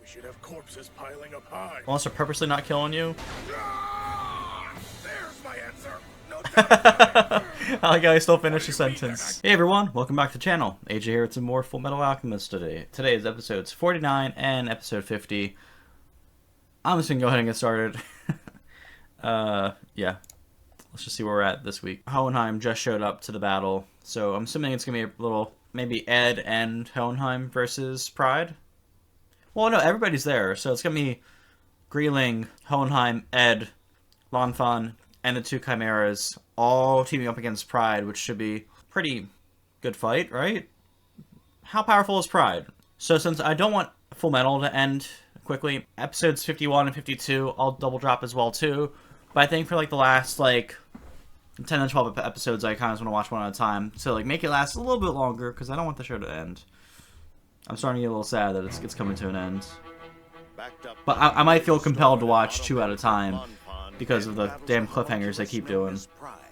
should have corpses piling up high. Unless they're purposely not killing you. There's my answer. No doubt. I like how I still finish the sentence. Hey everyone, welcome back to the channel. AJ here with some more Fullmetal Alchemist today. Today is episodes 49 and episode 50. I'm just gonna go ahead and get started. Yeah. Let's just see where we're at this week. Hohenheim just showed up to the battle, so I'm assuming it's gonna be a little, maybe Ed and Hohenheim versus Pride. Well, no, everybody's there, so it's gonna be Greeling, Hohenheim, Ed, Lanfan, and the two Chimeras all teaming up against Pride, which should be a pretty good fight, right? How powerful is Pride? So since I don't want Fullmetal to end quickly, episodes 51 and 52 I'll double drop as well too. But I think for like the last like 10 to 12 episodes I kind of want to watch one at a time. So like make it last a little bit longer because I don't want the show to end. I'm starting to get a little sad that it's coming to an end. But I might feel compelled to watch two at a time because of the damn cliffhangers they keep doing.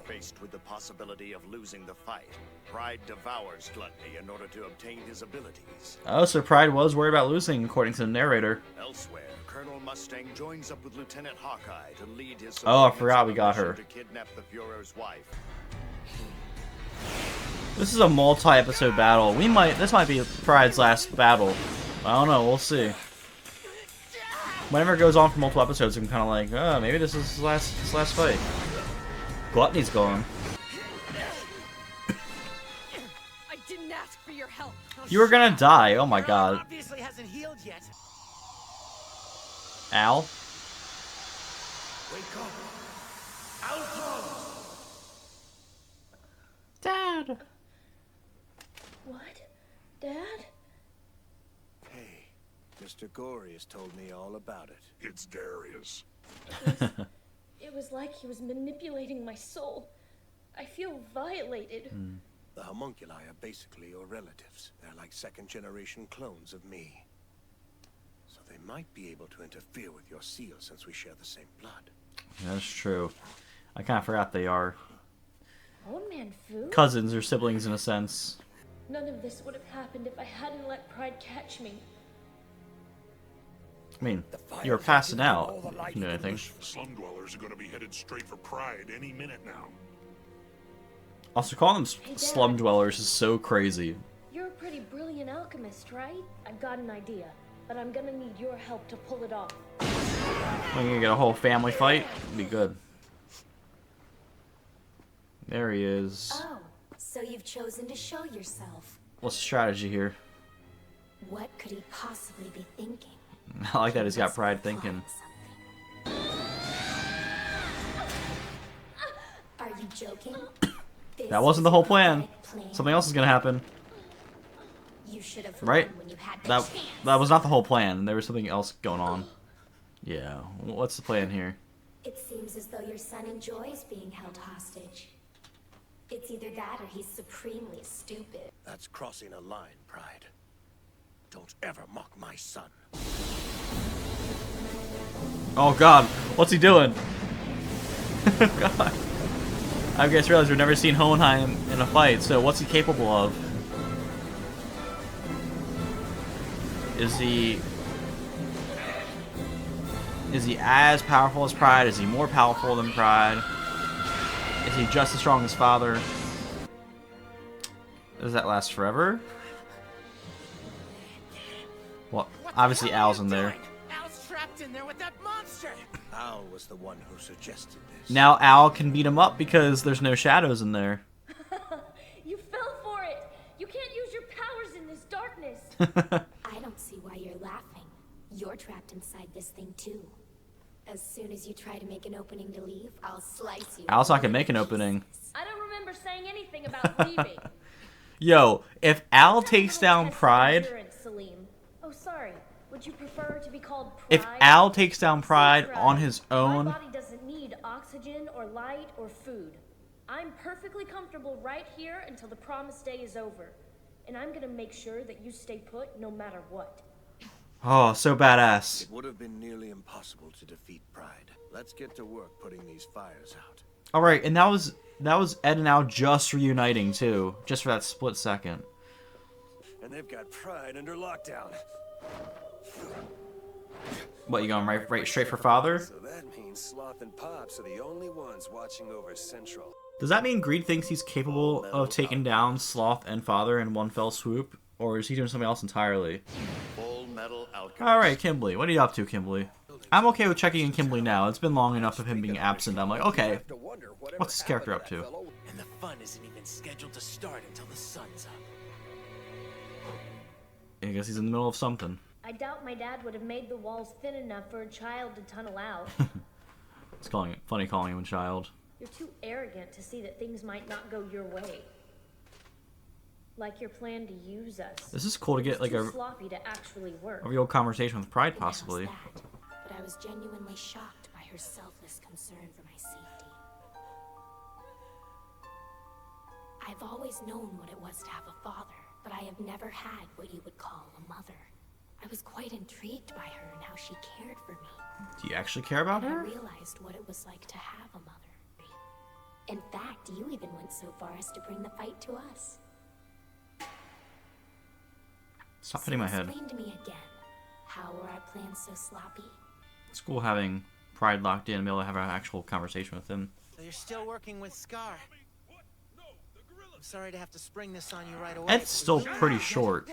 Faced with the possibility of losing the fight, Pride devours Gluttony in order to obtain his abilities. Oh, so Pride was worried about losing, according to the narrator. Elsewhere, Colonel Mustang joins up with Lieutenant Hawkeye to lead his Oh, I forgot we got her. to kidnap the Führer's wife. This is a multi-episode battle. This might be Pride's last battle. I don't know, we'll see. Whenever it goes on for multiple episodes, I'm kind of like, oh, maybe this is his last fight. Gluttony's gone. I didn't ask for your help. You were gonna die. Oh my god. Obviously hasn't healed yet. Al? Wake up. Alpha. Dad. What? Dad? Hey, Mr. Gory has told me all about it. It's Darius. It was like he was manipulating my soul. I feel violated. The homunculi are basically your relatives. They're like second-generation clones of me. So they might be able to interfere with your seal since we share the same blood. That's true. I kind of forgot they are Old Man Fu? cousins or siblings in a sense. None of this would have happened if I hadn't let Pride catch me. I mean, you were passing out. You can do anything. Slum dwellers are going to be headed straight for Pride any minute now. Also, calling them slum dwellers is so crazy. You're a pretty brilliant alchemist, right? I've got an idea, but I'm gonna need your help to pull it off. We're gonna get a whole family fight. It'd be good. There he is. Oh, so you've chosen to show yourself. What's the strategy here? What could he possibly be thinking? I like that he's got Pride thinking. Are you joking? That wasn't the whole plan. Something else is gonna happen. You should have Right? when you had the That chance. was not the whole plan. There was something else going on. Yeah. What's the plan here? It seems as though your son enjoys being held hostage. It's either that or he's supremely stupid. That's crossing a line, Pride. Don't ever mock my son. Oh god, what's he doing? God. I guess realized we've never seen Hohenheim in a fight, so what's he capable of? Is he as powerful as Pride? Is he more powerful than Pride? Is he just as strong as Father? Does that last forever? Well, obviously Al's in there. Al's trapped in there with that monster. Al was the one who suggested this. Now Al can beat him up because there's no shadows in there. You fell for it! You can't use your powers in this darkness! I don't see why you're laughing. You're trapped inside this thing too. As soon as you try to make an opening to leave, I'll slice you. Al's not gonna make an opening. I don't remember saying anything about leaving. Yo, if Al takes down Test your Pride, endurance, Salim. Oh, sorry. Would you prefer to be called Pride? if Al takes down Pride See, on his own, my body doesn't need oxygen or light or food. I'm perfectly comfortable right here until the promised day is over. And I'm gonna make sure that you stay put no matter what. oh, so badass. It would have been nearly impossible to defeat Pride. Let's get to work putting these fires out. All right, and that was Ed and Al just reuniting too, just for that split second. And they've got Pride under lockdown. What, you going right straight for father? So that means Sloth and Pops are the only ones watching over Central. Does that mean Greed thinks he's capable of taking down Sloth and father in one fell swoop? Or is he doing something else entirely? Fullmetal Alchemist. Alright, Kimberly. What are you up to, Kimberly? I'm okay with checking in Kimberly now. It's been long enough of him being absent. I'm like, okay, what's this character up to? And the fun isn't even scheduled to start until the sun's up. I guess he's in the middle of something. I doubt my dad would have made the walls thin enough for a child to tunnel out. It's funny calling him a child. You're too arrogant to see that things might not go your way. Like your plan to use us. This is cool to get like Too sloppy to actually work. a real conversation with Pride, And how's possibly. that? But I was genuinely shocked by her selfless concern for my safety. I've always known what it was to have a father, but I have never had what you would call a mother. I was quite intrigued by her and how she cared for me. Do you actually care about And I her? realized what it was like to have a mother. In fact, you even went so far as to bring the fight to us. Stop hitting my head. Explain to me again, how were our plans so sloppy? It's cool having Pride locked in and be able to have an actual conversation with him. So you're still working with Scar. I'm sorry to have to spring this on you right away. Ed's still pretty short.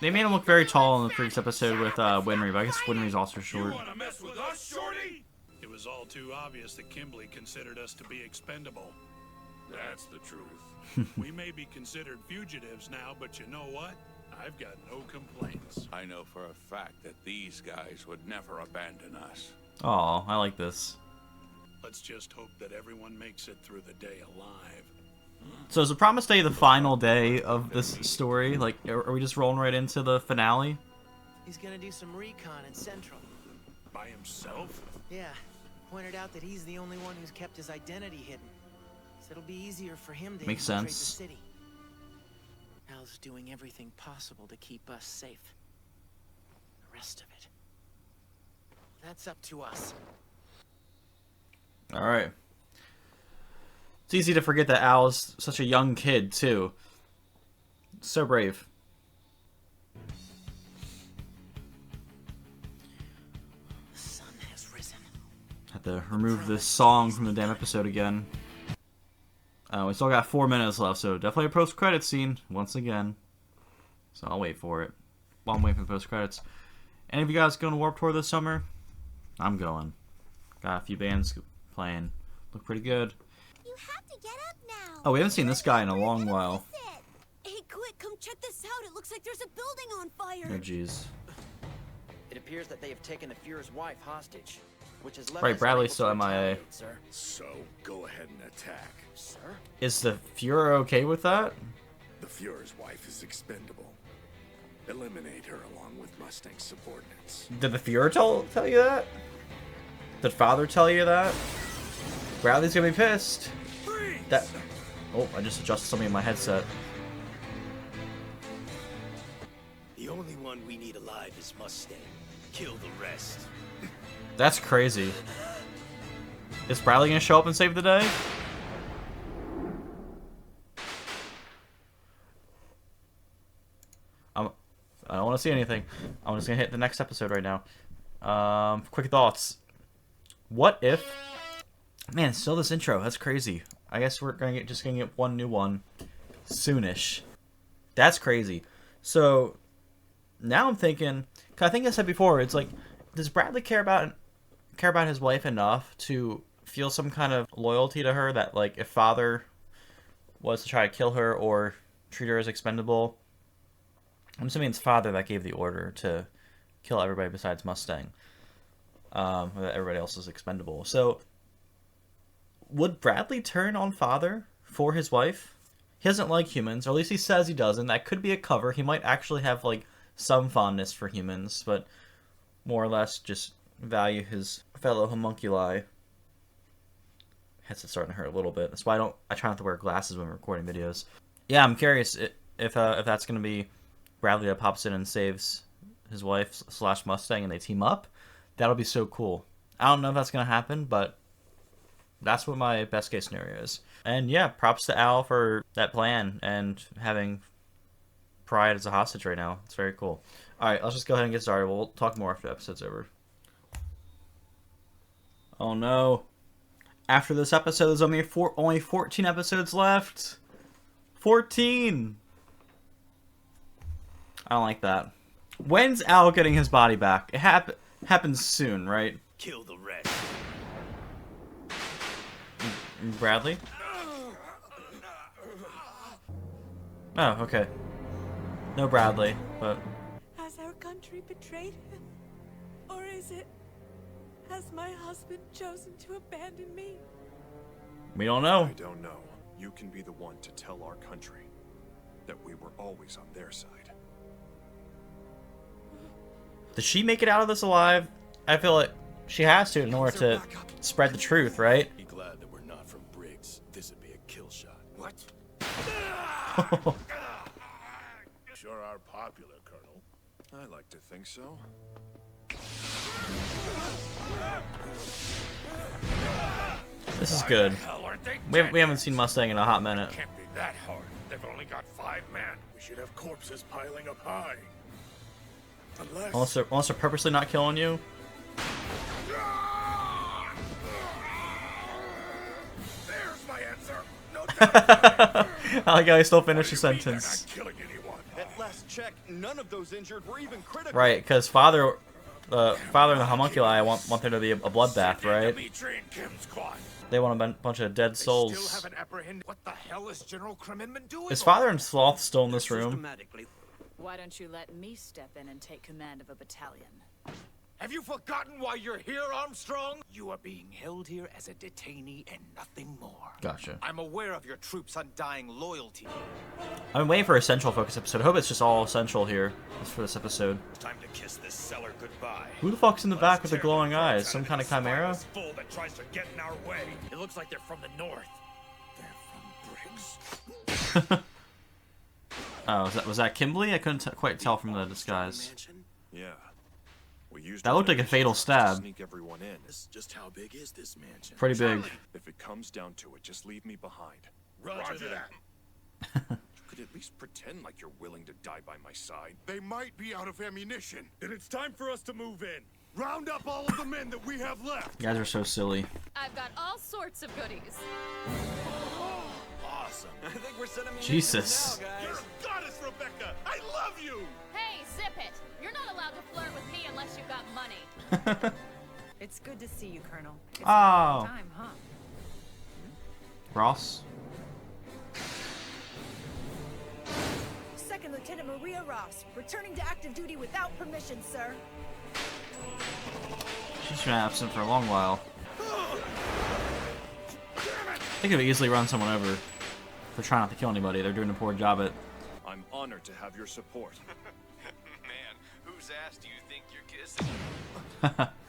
They made him look very tall in the previous episode with Winry, but I guess Winry's also short. wanna mess with us, shorty? It was all too obvious that Kimberly considered us to be expendable. That's the truth. We may be considered fugitives now, but you know what? I've got no complaints. I know for a fact that these guys would never abandon us. Aw, I like this. Let's just hope that everyone makes it through the day alive. So is the Promise Day the final day of this story? Like, are we just rolling right into the finale? He's gonna do some recon in Central. By himself? Yeah, pointed out that he's the only one who's kept his identity hidden. So it'll be easier for him to Makes infiltrate sense. the city. Al's doing everything possible to keep us safe. The rest of it, that's up to us. Alright. It's easy to forget that Al's such a young kid, too. So brave. The sun has risen. Have to remove this song from the damn episode again. We still got 4 minutes left, so definitely a post-credit scene, once again. So I'll wait for it. While I'm waiting for the post-credits. Any of you guys going to Warped Tour this summer? I'm going. Got a few bands playing. Look pretty good. You have to get up now. Oh, we haven't seen this guy in a long while. Hey, quick, come check this out. It looks like there's a building on fire. Oh, jeez. It appears that they have taken the Fuhrer's wife hostage, which has left Right, us Bradley's unable still to MIA. retaliate, sir. So, go ahead and attack. Sir? Is the Fuhrer okay with that? The Fuhrer's wife is expendable. Eliminate her along with Mustang's subordinates. Did the Fuhrer tell you that? Did Father tell you that? Bradley's gonna be pissed. That. Oh, I just adjusted something in my headset. The only one we need alive is Mustang. Kill the rest. That's crazy. Is Bradley gonna show up and save the day? I don't want to see anything. I'm just gonna hit the next episode right now. Quick thoughts. What if? Man, still this intro. That's crazy. I guess we're just gonna get one new one soonish. That's crazy. So now I'm thinking. 'Cause I think I said before. It's like, does Bradley care about his wife enough to feel some kind of loyalty to her? That like, if Father was to try to kill her or treat her as expendable. I'm assuming it's Father that gave the order to kill everybody besides Mustang. That everybody else is expendable. So, would Bradley turn on Father for his wife? He doesn't like humans, or at least he says he doesn't. That could be a cover. He might actually have like some fondness for humans, but more or less just value his fellow homunculi. Headset's starting to hurt a little bit. That's why I try not to wear glasses when recording videos. Yeah, I'm curious if that's gonna be Bradley that pops in and saves his wife / Mustang and they team up. That'll be so cool. I don't know if that's gonna happen, but that's what my best case scenario is. And yeah, props to Al for that plan and having Pride as a hostage right now. It's very cool. Alright, let's just go ahead and get started. We'll talk more after the episode's over. Oh no. After this episode, there's only 14 episodes left. 14! I don't like that. When's Al getting his body back? It happens soon, right? Kill the rest. Bradley? Oh, okay. No Bradley, but... Has our country betrayed him? Or is it... has my husband chosen to abandon me? We don't know. I don't know. You can be the one to tell our country that we were always on their side. Does she make it out of this alive? I feel like she has to in order to spread the truth, right? Be glad that we're not from Briggs. This'd be a kill shot. What? Sure are popular, Colonel. I like to think so. This is good. We haven't seen Mustang in a hot minute. Can't be that hard. They've only got 5 men. We should have corpses piling up high. Unless they're purposely not killing you. There's my answer. No I like how he still finished the sentence. killing anyone. At last check, none of those injured were even critical. Right, because Father and the homunculi want there to be a bloodbath, right? Dimitri and Kim's squad. They want a bunch of dead Still souls. haven't apprehended. What the hell is General Kremenman doing? Is Father and Sloth still in this room? Systematically. Why don't you let me step in and take command of a battalion? Have you forgotten why you're here, Armstrong? You are being held here as a detainee and nothing more. Gotcha. I'm aware of your troops' undying loyalty. I've been waiting for a Central Focus episode. I hope it's just all Central here for this episode. Time to kiss this cellar goodbye. Who the fuck's in the back with the glowing eyes? Some kind of chimera? Fool that tries to get in our way. It looks like they're from the north. They're from Briggs. Oh, was that Kimberly? I couldn't quite tell from the disguise. Yeah. We used That looked like a fatal stab. Sneak everyone in. Just how big is this mansion? Pretty big. If it comes down to it, just leave me behind. Roger that. You could at least pretend like you're willing to die by my side. They might be out of ammunition. Then it's time for us to move in. Round up all of the men that we have left. You guys are so silly. I've got all sorts of goodies. Awesome. I think we're sending Jesus. now, You're guys. a goddess, Rebecca. I love you. Hey, zip it! You're not allowed to flirt with me unless you've got money. It's good to see you, Colonel. It's been Oh. a long time, huh? Ross? Second Lieutenant Maria Ross, returning to active duty without permission, sir. She's been absent for a long while. They could easily run someone over for trying not to kill anybody. They're doing a poor job at... I'm honored to have your support. Man, whose ass do you think you're kissing?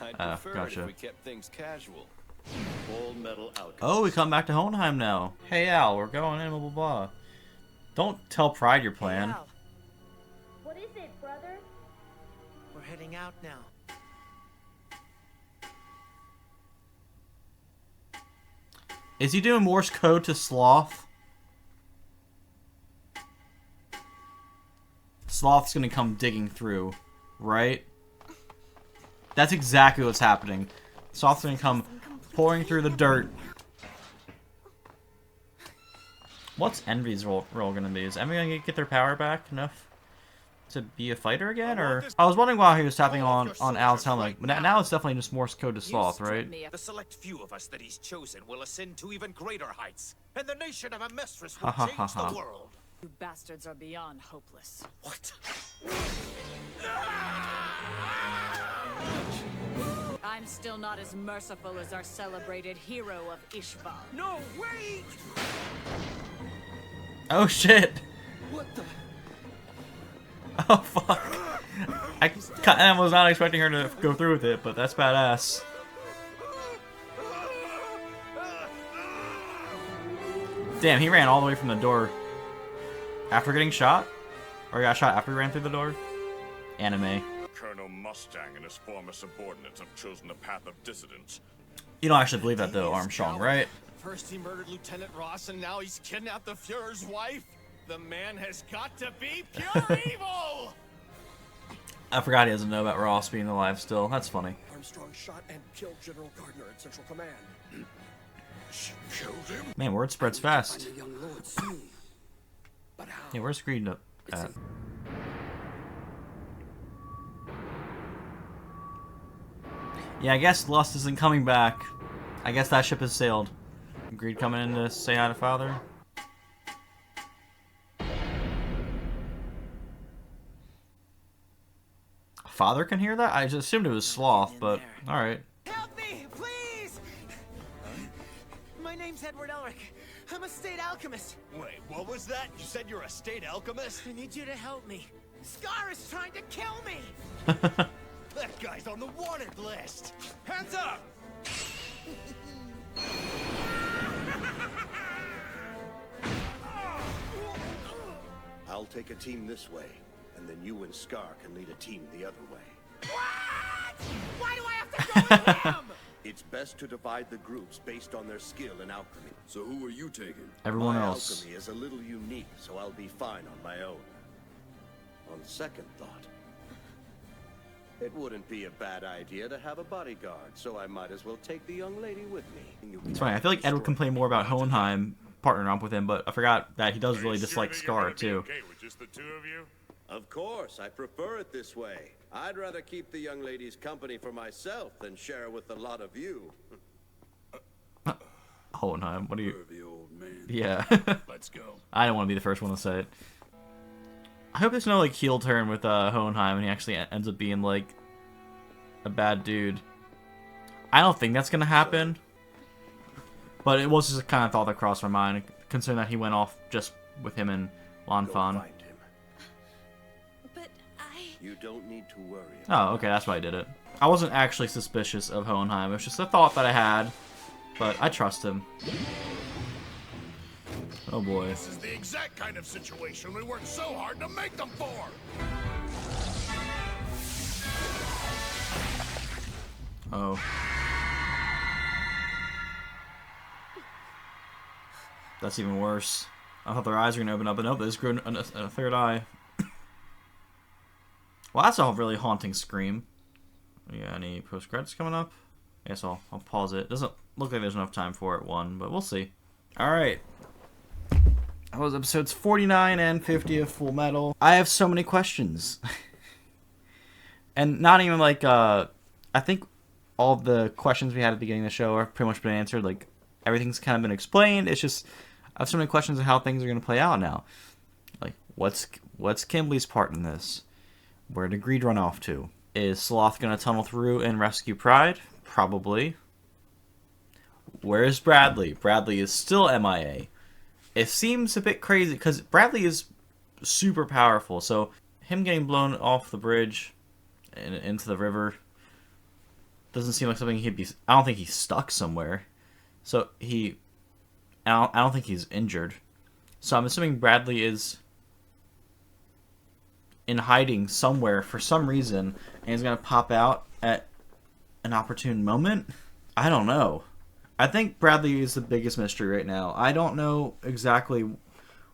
I'd prefer it gotcha. if we kept things casual. Fullmetal Alchemist. Oh, we come back to Hohenheim now. Hey Al, we're going in, blah blah blah. Don't tell Pride your plan. Al, What is it, brother? we're heading out now. Is he doing Morse code to Sloth? Sloth's gonna come digging through, right? That's exactly what's happening. Sloth's gonna come pouring through the dirt. What's Envy's role gonna be? Is Envy gonna get their power back enough to be a fighter again? Or I was wondering why he was tapping on Al's helmet. But now it's definitely just Morse code to Sloth, right? The select few of us that he's chosen will ascend to even greater heights, and the nation of Amestris will Ha, ha, change ha, ha. the world. You bastards are beyond hopeless. What? I'm still not as merciful as our celebrated hero of Ishvar. No, wait! Oh shit! What the? Oh fuck! I was not expecting her to go through with it, but that's badass. Damn, he ran all the way from the door after getting shot? Or he got shot after he ran through the door? Anime. Colonel Mustang and his former subordinates have chosen the path of dissidence. You don't actually believe that though, Armstrong, right? First he murdered Lieutenant Ross, and now he's kidnapped the Fuhrer's wife. The man has got to be pure evil! I forgot he doesn't know about Ross being alive still. That's funny. Armstrong shot and killed General Gardner at Central Command. She killed him? Man, word spreads fast. Find the young lord soon. But how? Yeah, where's Greed at? Yeah, I guess Lust isn't coming back. I guess that ship has sailed. Greed coming in to say hi to Father. Father can hear that? I just assumed it was Sloth, but alright. Help me, please! My name's Edward Elric. I'm a state alchemist. Wait, what was that? You said you're a state alchemist? I need you to help me. Scar is trying to kill me! That guy's on the wanted list! Hands up! I'll take a team this way, and then you and Scar can lead a team the other way. What? Why do I have to go with him? It's best to divide the groups based on their skill in alchemy. So who are you taking? Everyone My else. alchemy is a little unique, so I'll be fine on my own. On second thought, it wouldn't be a bad idea to have a bodyguard, so I might as well take the young lady with me. It's funny, I feel like Ed would complain more about Hohenheim partnering up with him, but I forgot that he does really dislike Scar, too. Okay with just the two of you? Of course, I prefer it this way. I'd rather keep the young lady's company for myself than share with a lot of you. Hohenheim, what are you... Pervy old man. Yeah. Let's go. I don't want to be the first one to say it. I hope there's no, like, heel turn with Hohenheim and he actually ends up being, like, a bad dude. I don't think that's gonna happen. But it was just a kind of thought that crossed my mind, considering that he went off just with him and Lan Fan. But You don't need to worry. Oh, okay, that's why I did it. I wasn't actually suspicious of Hohenheim. It was just a thought that I had, but I trust him. Oh boy. This is the exact kind of situation we worked so hard to make them for. Oh. That's even worse. I thought their eyes were gonna open up, but nope, there's grew a third eye. Well, that's a really haunting scream. Yeah, any post credits coming up? I guess I'll pause it. Doesn't look like there's enough time for it, but we'll see. Alright. That was episodes 49 and 50 of Full Metal. I have so many questions. And not even like, I think all the questions we had at the beginning of the show have pretty much been answered. Like, everything's kind of been explained. It's just, I have so many questions of how things are going to play out now. Like, what's Kimbley's part in this? Where did Greed run off to? Is Sloth going to tunnel through and rescue Pride? Probably. Where is Bradley? Bradley is still MIA. It seems a bit crazy, because Bradley is super powerful, so him getting blown off the bridge and into the river doesn't seem like something he'd be... I don't think he's stuck somewhere. So I don't think he's injured. So I'm assuming Bradley is in hiding somewhere for some reason, and he's going to pop out at an opportune moment? I don't know. I think Bradley is the biggest mystery right now. I don't know exactly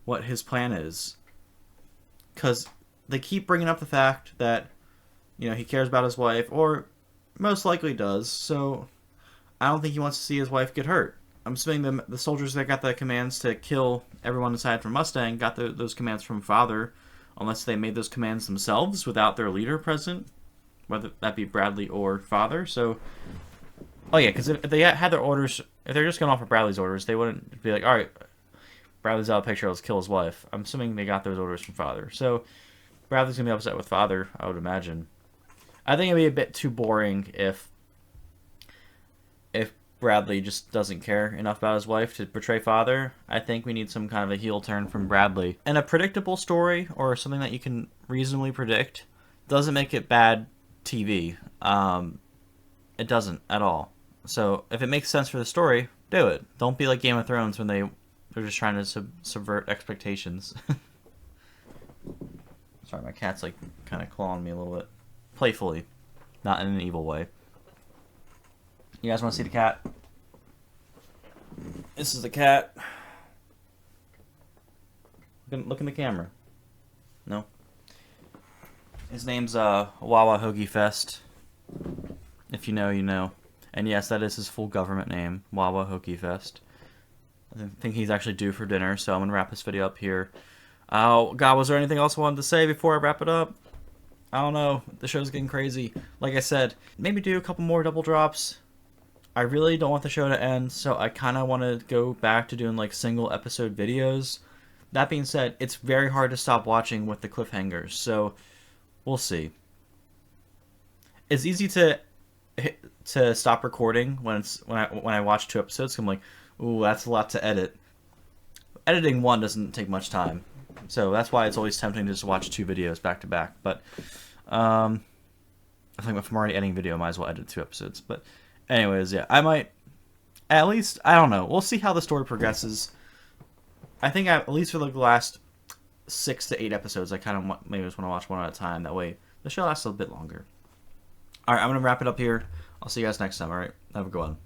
what his plan is. Because they keep bringing up the fact that, you know, he cares about his wife, or most likely does, so I don't think he wants to see his wife get hurt. I'm assuming the soldiers that got the commands to kill everyone aside from Mustang got those commands from Father, unless they made those commands themselves without their leader present, whether that be Bradley or Father. So, oh yeah, because if they had their orders, if they're just going off of Bradley's orders, they wouldn't be like, all right, Bradley's out of the picture, let's kill his wife. I'm assuming they got those orders from Father. So Bradley's going to be upset with Father, I would imagine. I think it'd be a bit too boring if Bradley just doesn't care enough about his wife to portray Father. I think we need some kind of a heel turn from Bradley. And a predictable story, or something that you can reasonably predict, doesn't make it bad TV. It doesn't at all. So if it makes sense for the story, do it. Don't be like Game of Thrones when they're just trying to subvert expectations. Sorry, my cat's like kind of clawing me a little bit. Playfully, not in an evil way. You guys want to see the cat? This is the cat. Look in the camera. No? His name's Wawa Hoagie Fest. If you know, you know. And yes, that is his full government name, Wawa Hoagie Fest. I think he's actually due for dinner, so I'm going to wrap this video up here. Oh, God, was there anything else I wanted to say before I wrap it up? I don't know. The show's getting crazy. Like I said, maybe do a couple more double drops. I really don't want the show to end, so I kind of want to go back to doing like single episode videos. That being said, it's very hard to stop watching with the cliffhangers, so we'll see. It's easy to stop recording when I watch 2 episodes. I'm like, ooh, that's a lot to edit. Editing one doesn't take much time, so that's why it's always tempting to just watch 2 videos back to back. But I think if I'm already editing video, I might as well edit 2 episodes. But anyways, yeah, I might at least, I don't know. We'll see how the story progresses. I think at least for the last 6 to 8 episodes, I kind of maybe just want to watch one at a time. That way, the show lasts a bit longer. All right, I'm gonna wrap it up here. I'll see you guys next time. All right, have a good one.